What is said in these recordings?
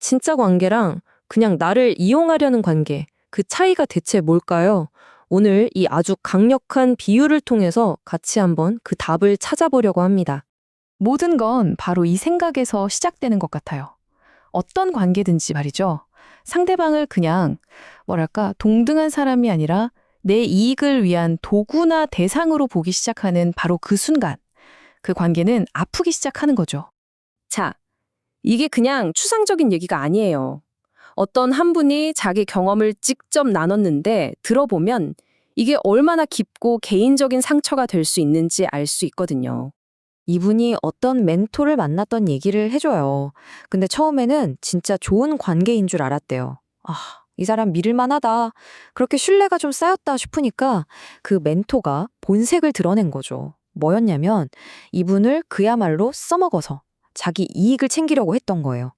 진짜 관계랑 그냥 나를 이용하려는 관계, 그 차이가 대체 뭘까요? 오늘 이 아주 강력한 비유를 통해서 같이 한번 그 답을 찾아보려고 합니다. 모든 건 바로 이 생각에서 시작되는 것 같아요. 어떤 관계든지 말이죠. 상대방을 그냥, 동등한 사람이 아니라 내 이익을 위한 도구나 대상으로 보기 시작하는 바로 그 순간, 그 관계는 아프기 시작하는 거죠. 자, 이게 그냥 추상적인 얘기가 아니에요. 어떤 한 분이 자기 경험을 직접 나눴는데 들어보면 이게 얼마나 깊고 개인적인 상처가 될 수 있는지 알 수 있거든요. 이분이 어떤 멘토를 만났던 얘기를 해줘요. 근데 처음에는 진짜 좋은 관계인 줄 알았대요. 아, 이 사람 믿을만하다. 그렇게 신뢰가 좀 쌓였다 싶으니까 그 멘토가 본색을 드러낸 거죠. 뭐였냐면 이분을 그야말로 써먹어서 자기 이익을 챙기려고 했던 거예요.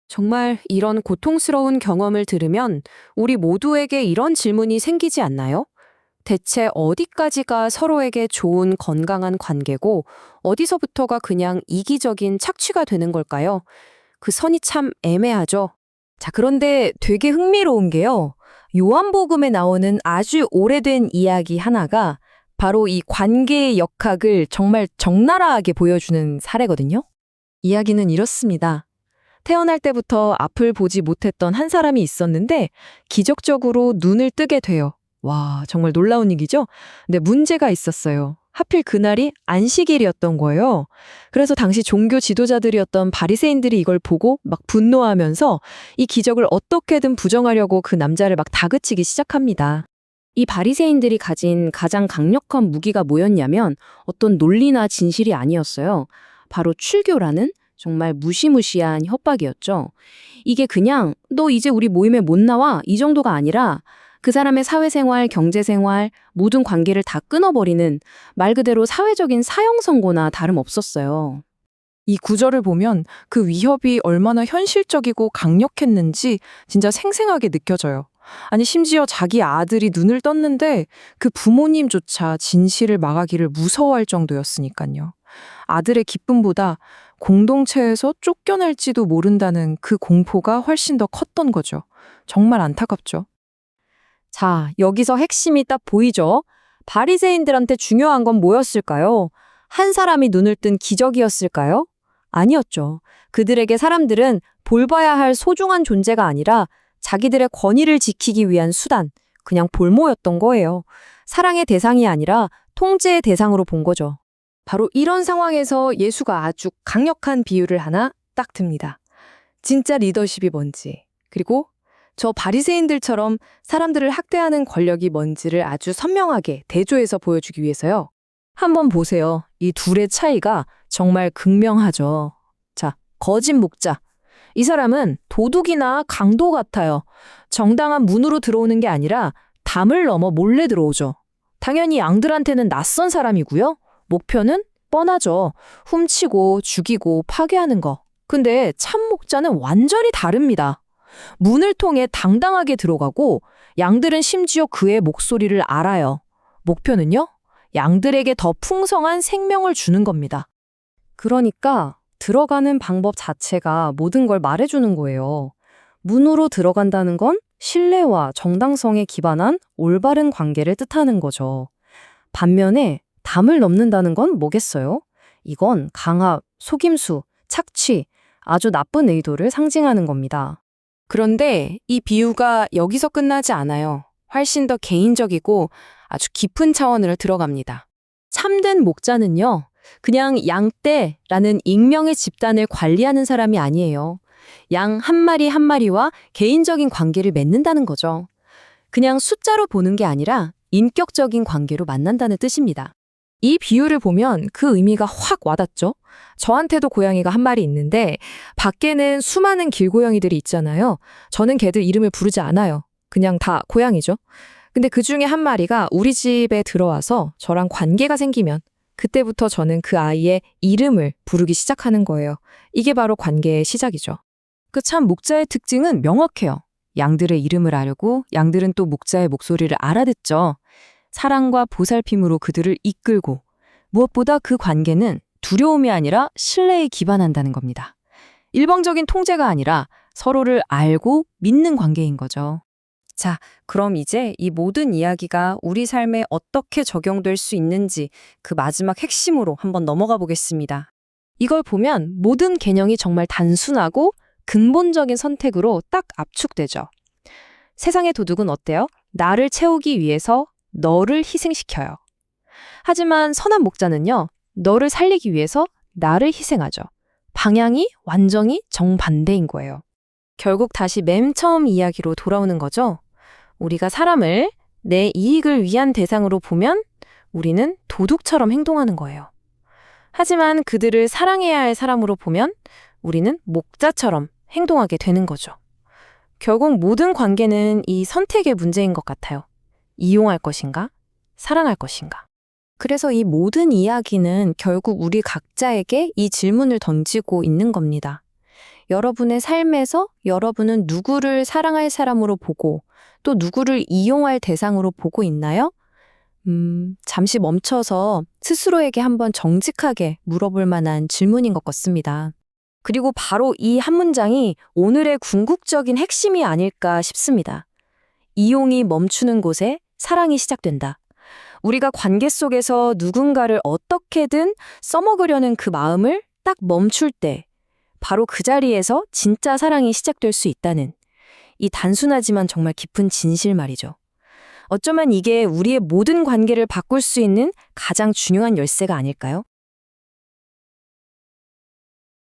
정말 이런 고통스러운 경험을 들으면 우리 모두에게 이런 질문이 생기지 않나요? 대체 어디까지가 서로에게 좋은 건강한 관계고 어디서부터가 그냥 이기적인 착취가 되는 걸까요? 그 선이 참 애매하죠. 자, 그런데 되게 흥미로운 게요. 요한복음에 나오는 아주 오래된 이야기 하나가 바로 이 관계의 역학을 정말 적나라하게 보여주는 사례거든요. 이야기는 이렇습니다. 태어날 때부터 앞을 보지 못했던 한 사람이 있었는데 기적적으로 눈을 뜨게 돼요. 와, 정말 놀라운 얘기죠? 근데 문제가 있었어요. 하필 그날이 안식일이었던 거예요. 그래서 당시 종교 지도자들이었던 바리새인들이 이걸 보고 막 분노하면서 이 기적을 어떻게든 부정하려고 그 남자를 막 다그치기 시작합니다. 이 바리새인들이 가진 가장 강력한 무기가 뭐였냐면 어떤 논리나 진실이 아니었어요. 바로 출교라는 정말 무시무시한 협박이었죠. 이게 그냥 너 이제 우리 모임에 못 나와 이 정도가 아니라 그 사람의 사회생활, 경제생활, 모든 관계를 다 끊어버리는 말 그대로 사회적인 사형 선고나 다름없었어요. 이 구절을 보면 그 위협이 얼마나 현실적이고 강력했는지 진짜 생생하게 느껴져요. 아니, 심지어 자기 아들이 눈을 떴는데 그 부모님조차 진실을 말하기를 무서워할 정도였으니까요. 아들의 기쁨보다 공동체에서 쫓겨날지도 모른다는 그 공포가 훨씬 더 컸던 거죠. 정말 안타깝죠. 자, 여기서 핵심이 딱 보이죠? 바리새인들한테 중요한 건 뭐였을까요? 한 사람이 눈을 뜬 기적이었을까요? 아니었죠. 그들에게 사람들은 볼봐야 할 소중한 존재가 아니라 자기들의 권위를 지키기 위한 수단, 그냥 볼모였던 거예요. 사랑의 대상이 아니라 통제의 대상으로 본 거죠. 바로 이런 상황에서 예수가 아주 강력한 비유를 하나 딱 듭니다. 진짜 리더십이 뭔지, 그리고 저 바리새인들처럼 사람들을 학대하는 권력이 뭔지를 아주 선명하게 대조해서 보여주기 위해서요. 한번 보세요. 이 둘의 차이가 정말 극명하죠. 자, 거짓 목자. 이 사람은 도둑이나 강도 같아요. 정당한 문으로 들어오는 게 아니라 담을 넘어 몰래 들어오죠. 당연히 양들한테는 낯선 사람이고요. 목표는 뻔하죠. 훔치고 죽이고 파괴하는 거. 근데 참 목자는 완전히 다릅니다. 문을 통해 당당하게 들어가고 양들은 심지어 그의 목소리를 알아요. 목표는요? 양들에게 더 풍성한 생명을 주는 겁니다. 그러니까 들어가는 방법 자체가 모든 걸 말해주는 거예요. 문으로 들어간다는 건 신뢰와 정당성에 기반한 올바른 관계를 뜻하는 거죠. 반면에 담을 넘는다는 건 뭐겠어요? 이건 강압, 속임수, 착취, 아주 나쁜 의도를 상징하는 겁니다. 그런데 이 비유가 여기서 끝나지 않아요. 훨씬 더 개인적이고 아주 깊은 차원으로 들어갑니다. 참된 목자는요, 그냥 양떼라는 익명의 집단을 관리하는 사람이 아니에요. 양 한 마리 한 마리와 개인적인 관계를 맺는다는 거죠. 그냥 숫자로 보는 게 아니라 인격적인 관계로 만난다는 뜻입니다. 이 비유를 보면 그 의미가 확 와닿죠? 저한테도 고양이가 한 마리 있는데 밖에는 수많은 길고양이들이 있잖아요. 저는 걔들 이름을 부르지 않아요. 그냥 다 고양이죠. 근데 그 중에 한 마리가 우리 집에 들어와서 저랑 관계가 생기면 그때부터 저는 그 아이의 이름을 부르기 시작하는 거예요. 이게 바로 관계의 시작이죠. 그 참 목자의 특징은 명확해요. 양들의 이름을 알고 양들은 또 목자의 목소리를 알아듣죠. 사랑과 보살핌으로 그들을 이끌고 무엇보다 그 관계는 두려움이 아니라 신뢰에 기반한다는 겁니다. 일방적인 통제가 아니라 서로를 알고 믿는 관계인 거죠. 자, 그럼 이제 이 모든 이야기가 우리 삶에 어떻게 적용될 수 있는지 그 마지막 핵심으로 한번 넘어가 보겠습니다. 이걸 보면 모든 개념이 정말 단순하고 근본적인 선택으로 딱 압축되죠. 세상의 도둑은 어때요? 나를 채우기 위해서 너를 희생시켜요. 하지만 선한 목자는요, 너를 살리기 위해서 나를 희생하죠. 방향이 완전히 정반대인 거예요. 결국 다시 맨 처음 이야기로 돌아오는 거죠. 우리가 사람을 내 이익을 위한 대상으로 보면 우리는 도둑처럼 행동하는 거예요. 하지만 그들을 사랑해야 할 사람으로 보면 우리는 목자처럼 행동하게 되는 거죠. 결국 모든 관계는 이 선택의 문제인 것 같아요. 이용할 것인가? 사랑할 것인가? 그래서 이 모든 이야기는 결국 우리 각자에게 이 질문을 던지고 있는 겁니다. 여러분의 삶에서 여러분은 누구를 사랑할 사람으로 보고 또 누구를 이용할 대상으로 보고 있나요? 잠시 멈춰서 스스로에게 한번 정직하게 물어볼 만한 질문인 것 같습니다. 그리고 바로 이 한 문장이 오늘의 궁극적인 핵심이 아닐까 싶습니다. 이용이 멈추는 곳에 사랑이 시작된다. 우리가 관계 속에서 누군가를 어떻게든 써먹으려는 그 마음을 딱 멈출 때 바로 그 자리에서 진짜 사랑이 시작될 수 있다는 이 단순하지만 정말 깊은 진실 말이죠. 어쩌면 이게 우리의 모든 관계를 바꿀 수 있는 가장 중요한 열쇠가 아닐까요?